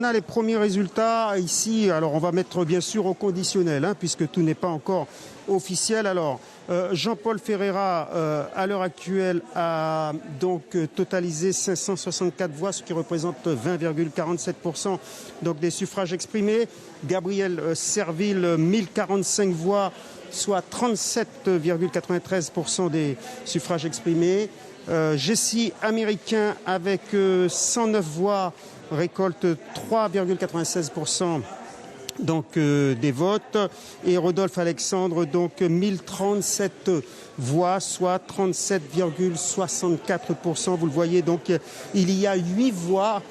On a les premiers résultats ici. Alors on va mettre bien sûr au conditionnel, puisque tout n'est pas encore officiel. Alors Jean-Paul Ferreira, à l'heure actuelle, a donc totalisé 564 voix, ce qui représente 20,47% donc des suffrages exprimés. Gabriel Serville, 1045 voix, soit 37,93% des suffrages exprimés. Jessie Américain, avec 109 voix, récolte 3,96% donc des votes, et Rodolphe Alexandre, donc 1037 voix, soit 37,64%. Vous le voyez, donc il y a 8 voix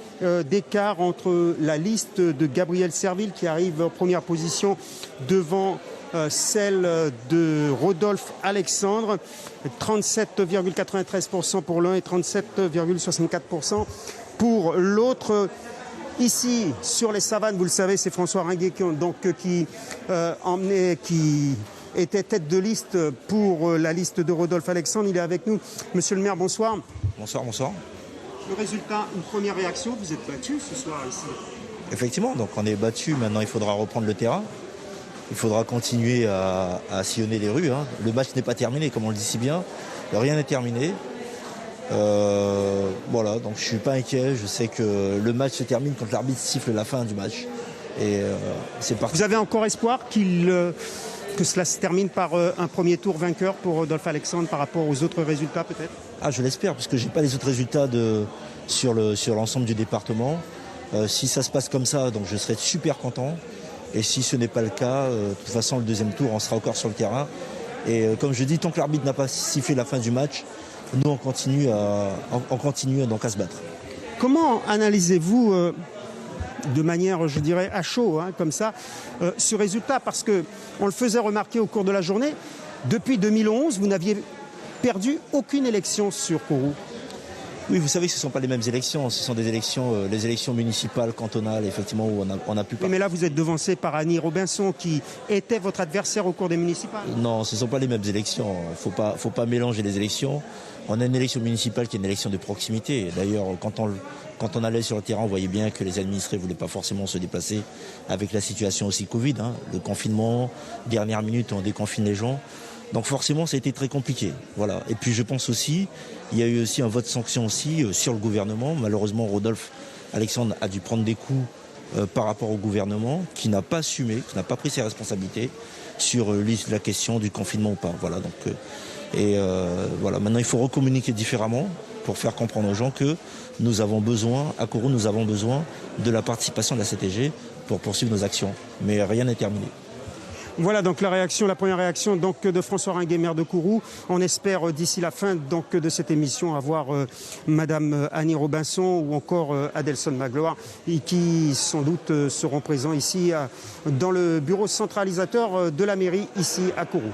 d'écart entre la liste de Gabriel Serville, qui arrive en première position, devant celle de Rodolphe Alexandre, 37,93% pour l'un et 37,64% pour l'autre. Ici, sur les savanes, vous le savez, c'est François Ringuet qui était tête de liste pour la liste de Rodolphe Alexandre. Il est avec nous. Monsieur le maire, bonsoir. Bonsoir, bonsoir. Le résultat, une première réaction, vous êtes battu ce soir ici. Effectivement, donc on est battu. Maintenant, il faudra reprendre le terrain. Il faudra continuer à sillonner les rues. Le match n'est pas terminé, comme on le dit si bien. Rien n'est terminé. Voilà, donc je suis pas inquiet. Je sais que le match se termine quand l'arbitre siffle la fin du match. Et c'est parti. Vous avez encore espoir que cela se termine par un premier tour vainqueur pour Rodolphe Alexandre par rapport aux autres résultats peut-être? Ah, je l'espère, parce que j'ai pas les autres résultats sur l'ensemble du département. Si ça se passe comme ça, donc je serai super content. Et si ce n'est pas le cas, de toute façon, le deuxième tour, on sera encore sur le terrain. Et comme je dis, tant que l'arbitre n'a pas sifflé la fin du match, nous, on continue donc à se battre. Comment analysez-vous de manière, je dirais, à chaud, comme ça, ce résultat? Parce qu'on le faisait remarquer au cours de la journée, depuis 2011, vous n'aviez perdu aucune élection sur Kourou. Oui, vous savez que ce ne sont pas les mêmes élections. Ce sont des élections, les élections municipales, cantonales, effectivement, où on a pu... Oui, mais là, vous êtes devancé par Annie Robinson, qui était votre adversaire au cours des municipales. Non, ce ne sont pas les mêmes élections. Il ne faut pas mélanger les élections. On a une élection municipale qui est une élection de proximité. D'ailleurs, quand on allait sur le terrain, on voyait bien que les administrés ne voulaient pas forcément se déplacer avec la situation aussi Covid. Le confinement, dernière minute, on déconfine les gens. Donc forcément, ça a été très compliqué. Voilà. Et puis je pense aussi, il y a eu aussi un vote sanction aussi sur le gouvernement. Malheureusement, Rodolphe Alexandre a dû prendre des coups par rapport au gouvernement, qui n'a pas assumé, qui n'a pas pris ses responsabilités sur la question du confinement ou pas. Voilà. Donc, voilà. Maintenant, il faut recommuniquer différemment pour faire comprendre aux gens que nous avons besoin, à Kourou, nous avons besoin de la participation de la CTG pour poursuivre nos actions. Mais rien n'est terminé. Voilà donc la première réaction donc de François Ringuet, maire de Kourou. On espère d'ici la fin donc de cette émission avoir Madame Annie Robinson ou encore Adelson Magloire, qui sans doute seront présents ici dans le bureau centralisateur de la mairie ici à Kourou.